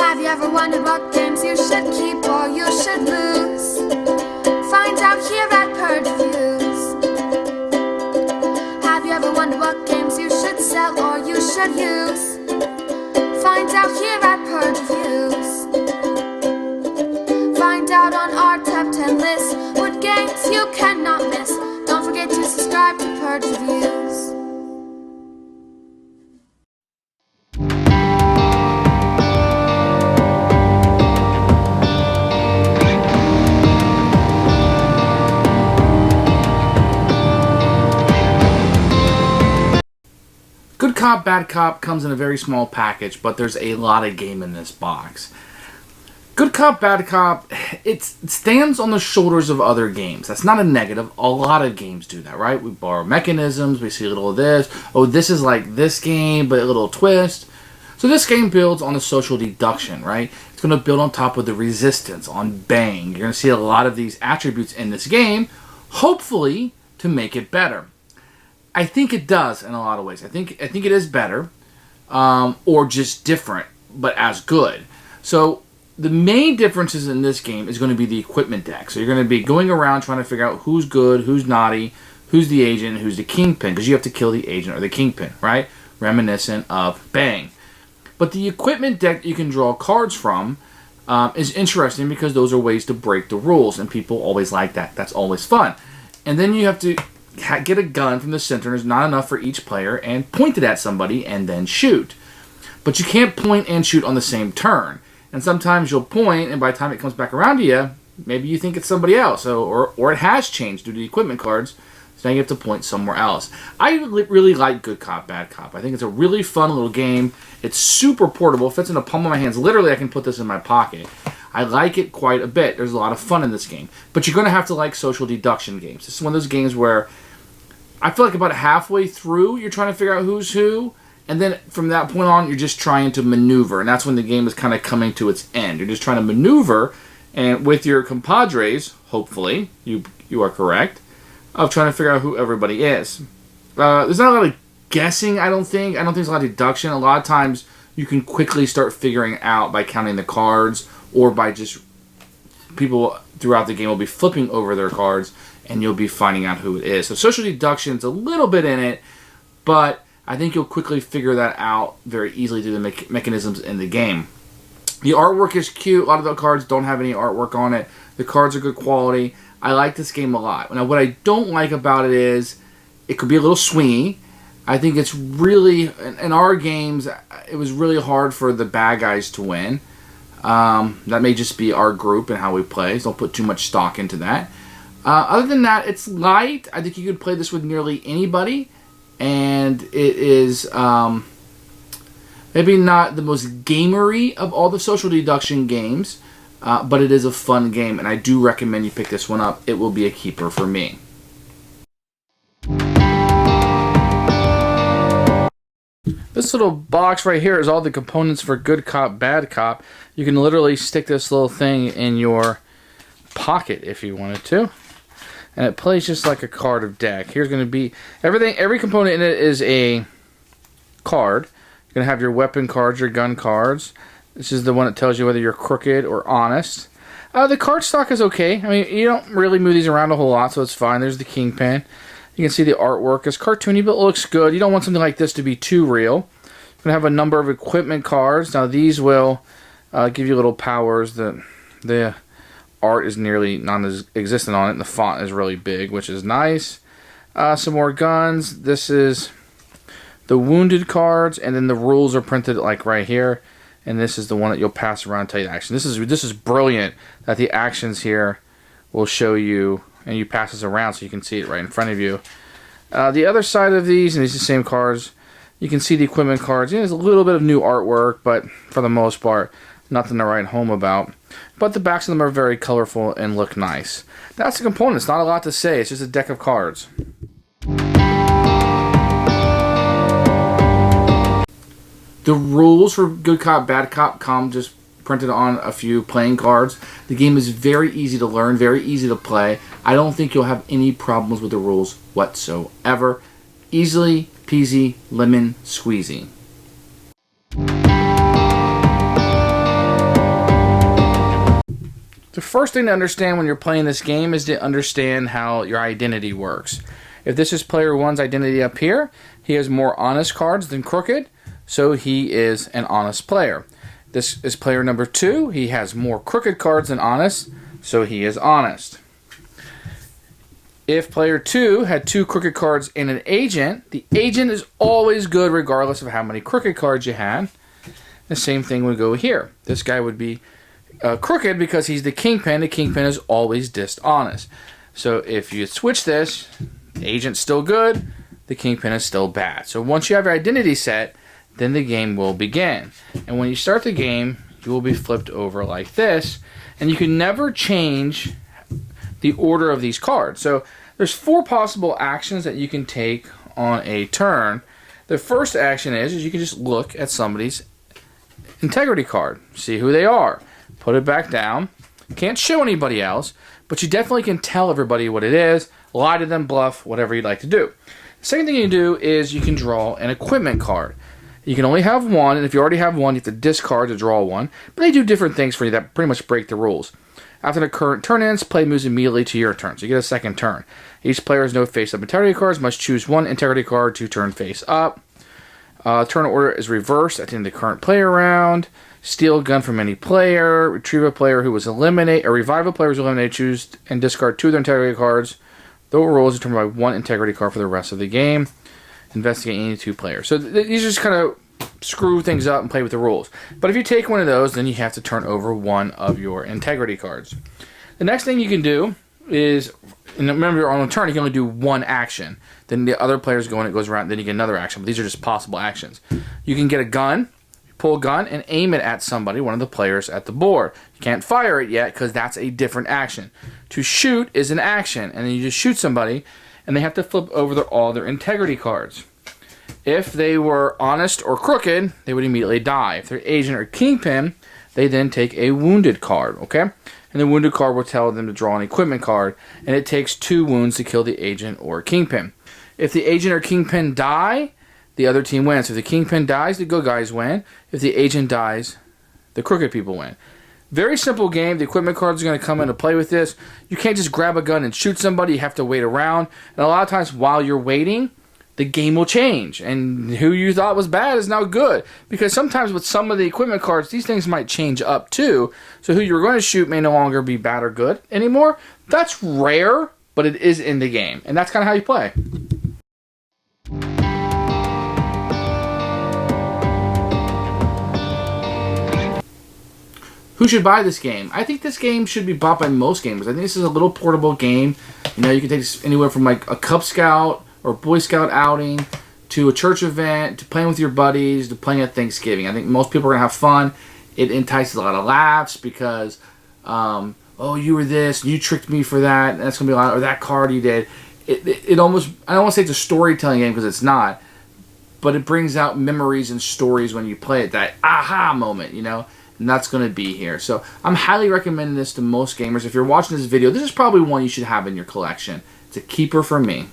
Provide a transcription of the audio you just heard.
Have you ever wondered what games you should keep or you should lose? Find out here at Purge Reviews. Have you ever wondered what games you should sell or you should use? Find out here at Purge Reviews. Find out on our top 10 list what games you cannot miss. Don't forget to subscribe to Purge Reviews. Good Cop, Bad Cop comes in a very small package, but there's a lot of game in this box. Good Cop, Bad Cop, it stands on the shoulders of other games. That's not a negative. A lot of games do that, right? We borrow mechanisms, we see a little of this. Oh, this is like this game, but a little twist. So this game builds on the social deduction, right? It's going to build on top of the resistance, on bang. You're going to see a lot of these attributes in this game, hopefully to make it better. I think it does in a lot of ways. I think it is better, or just different, but as good. So the main differences in this game is going to be the equipment deck. So you're going to be going around trying to figure out who's good, who's naughty, who's the agent, who's the kingpin, because you have to kill the agent or the kingpin, right? Reminiscent of Bang. But the equipment deck you can draw cards from is interesting because those are ways to break the rules, and people always like that. That's always fun. And then you have to get a gun from the center. There's not enough for each player, and point it at somebody and then shoot. But you can't point and shoot on the same turn. And sometimes you'll point, and by the time it comes back around to you, maybe you think it's somebody else, or it has changed due to the equipment cards. So now you have to point somewhere else. I really like Good Cop, Bad Cop. I think it's a really fun little game. It's super portable. It fits in the palm of my hands. Literally, I can put this in my pocket. I like it quite a bit. There's a lot of fun in this game. But you're going to have to like social deduction games. This is one of those games where I feel like about halfway through, you're trying to figure out who's who. And then from that point on, you're just trying to maneuver. And that's when the game is kind of coming to its end. You're just trying to maneuver. And with your compadres, hopefully, you are correct, of trying to figure out who everybody is. There's not a lot of guessing, I don't think. I don't think there's a lot of deduction. A lot of times, you can quickly start figuring out by counting the cards, or by just people throughout the game will be flipping over their cards, and you'll be finding out who it is. So social deduction's a little bit in it, but I think you'll quickly figure that out very easily through the mechanisms in the game. The artwork is cute. A lot of the cards don't have any artwork on it. The cards are good quality. I like this game a lot. Now, what I don't like about it is it could be a little swingy. I think it's really, in our games, it was really hard for the bad guys to win. That may just be our group and how we play, so don't put too much stock into that. Other than that, it's light. I think you could play this with nearly anybody, and it is maybe not the most gamery of all the social deduction games, but it is a fun game, and I do recommend you pick this one up. It will be a keeper for me. This little box right here is all the components for Good Cop, Bad Cop. You can literally stick this little thing in your pocket if you wanted to. And it plays just like a card of deck. Here's going to be everything. Every component in it is a card. You're going to have your weapon cards, your gun cards. This is the one that tells you whether you're crooked or honest. The card stock is okay. I mean, you don't really move these around a whole lot, so it's fine. There's the kingpin. You can see the artwork is cartoony, but it looks good. You don't want something like this to be too real. You're going to have a number of equipment cards. Now, these will give you little powers. The art is nearly non-existent on it, and the font is really big, which is nice. Some more guns. This is the wounded cards, and then the rules are printed like right here. And this is the one that you'll pass around and tell you the action. This is brilliant that the actions here will show you, and you pass this around so you can see it right in front of you. The other side of these, and these are the same cards, you can see the equipment cards. There's a little bit of new artwork, but for the most part, nothing to write home about. But the backs of them are very colorful and look nice. That's the components. Not a lot to say. It's just a deck of cards. The rules for Good Cop, Bad Cop come just printed on a few playing cards. The game is very easy to learn, very easy to play. I don't think you'll have any problems with the rules whatsoever. Easily peasy, lemon squeezy. first thing to understand when you're playing this game is to understand how your identity works. If this is player 1's identity up here, he has more honest cards than crooked, so he is an honest player. This is player number 2. He has more crooked cards than honest, so he is honest. If player 2 had 2 crooked cards and an agent, the agent is always good regardless of how many crooked cards you had. The same thing would go here. This guy would be crooked because he's the kingpin. The kingpin is always dishonest. So if you switch this, the agent's still good, the kingpin is still bad. So once you have your identity set, then the game will begin. And when you start the game, you will be flipped over like this, and you can never change the order of these cards. So there's 4 possible actions that you can take on a turn. The first action is you can just look at somebody's integrity card, see who they are, put it back down. Can't show anybody else, but you definitely can tell everybody what it is, lie to them, bluff, whatever you'd like to do. The second thing you can do is you can draw an equipment card. You can only have one, and if you already have one, you have to discard to draw one, but they do different things for you that pretty much break the rules. After the current turn ends, play moves immediately to your turn, so you get a second turn. Each player has no face-up integrity cards, must choose one integrity card to turn face-up. Turn order is reversed at the end of the current player round. Steal a gun from any player. Retrieve a player who was eliminated, or revive a player who was eliminated. Choose and discard 2 of their integrity cards. The overall is determined by 1 integrity card for the rest of the game. Investigate any 2 players. So these just kind of screw things up and play with the rules. But if you take one of those, then you have to turn over 1 of your integrity cards. The next thing you can do is, and remember on a turn you can only do 1 action. Then the other players go and it goes around, then you get another action. But these are just possible actions. You can get a gun, pull a gun, and aim it at somebody, one of the players at the board. You can't fire it yet because that's a different action. To shoot is an action, and then you just shoot somebody, and they have to flip over all their integrity cards. If they were honest or crooked, they would immediately die. If they're agent or kingpin, they then take a wounded card, okay? And the wounded card will tell them to draw an equipment card, and it takes 2 wounds to kill the agent or kingpin. If the agent or kingpin die, the other team wins. If the kingpin dies, the good guys win. If the agent dies, the crooked people win. Very simple game. The equipment cards are going to come into play with this. You can't just grab a gun and shoot somebody. You have to wait around. And a lot of times while you're waiting, the game will change. And who you thought was bad is now good. Because sometimes with some of the equipment cards, these things might change up too. So who you were going to shoot may no longer be bad or good anymore. That's rare, but it is in the game. And that's kind of how you play. Who should buy this game? I think this game should be bought by most gamers. I think this is a little portable game. You know, you can take this anywhere from like a Cub Scout or Boy Scout outing to a church event to playing with your buddies to playing at Thanksgiving. I think most people are going to have fun. It entices a lot of laughs because, oh, you were this, you tricked me for that, and that's going to be a lot, or that card you did. It almost, I don't want to say it's a storytelling game because it's not, but it brings out memories and stories when you play it, that aha moment, you know? And that's going to be here. So I'm highly recommending this to most gamers. If you're watching this video, this is probably one you should have in your collection. It's a keeper for me.